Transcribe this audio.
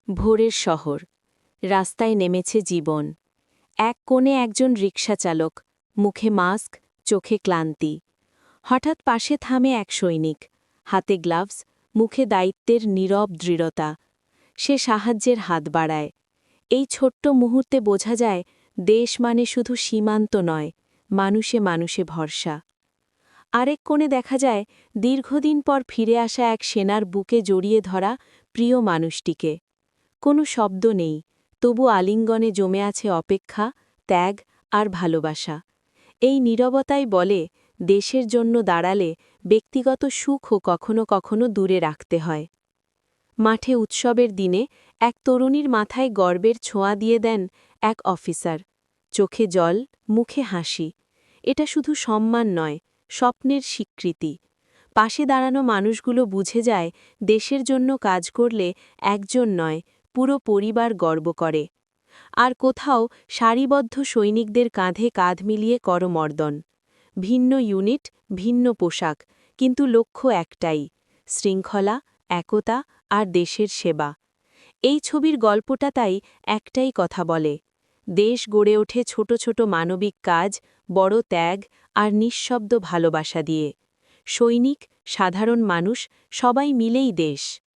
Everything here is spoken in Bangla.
ভোরের শহর। রাস্তায় নেমেছে জীবন। এক কোণে একজন রিকশাচালক, মুখে মাস্ক, চোখে ক্লান্তি। হঠাৎ পাশে থামে এক সৈনিক, হাতে গ্লাভস, মুখে দায়িত্বের নীরব দৃঢ়তা। সে সাহায্যের হাত বাড়ায়। এই ছোট্ট মুহূর্তে বোঝা যায়, দেশ মানে শুধু সীমান্ত নয়, মানুষে মানুষে ভরসা। আরেক কোণে দেখা যায় দীর্ঘদিন পর ফিরে আসা এক সেনার বুকে জড়িয়ে ধরা প্রিয় মানুষটিকে। কোনো শব্দ নেই, তবু আলিঙ্গনে জমে আছে অপেক্ষা, ত্যাগ আর ভালোবাসা। এই নীরবতাই বলে, দেশের জন্য দাঁড়ালে ব্যক্তিগত সুখও কখনো কখনো দূরে রাখতে হয়। মাঠে উৎসবের দিনে এক তরুণীর মাথায় গর্বের ছোঁয়া দিয়ে দেন এক অফিসার। চোখে জল, মুখে হাসি। এটা শুধু সম্মান নয়, স্বপ্নের স্বীকৃতি। পাশে দাঁড়ানো মানুষগুলো বুঝে যায়, দেশের জন্য কাজ করলে একজন নয়, পুরো পরিবার গর্ব করে। আর কোথাও সারিবদ্ধ সৈনিকদের কাঁধে কাঁধ মিলিয়ে করমর্দন। ভিন্ন ইউনিট, ভিন্ন পোশাক, কিন্তু লক্ষ্য একটাই, শৃঙ্খলা, একতা আর দেশের সেবা। এই ছবির গল্পটা তাই একটাই কথা বলে, দেশ গড়ে ওঠে ছোট ছোট মানবিক কাজ, বড় ত্যাগ আর নিঃশব্দ ভালোবাসা দিয়ে। সৈনিক, সাধারণ মানুষ, সবাই মিলেই দেশ।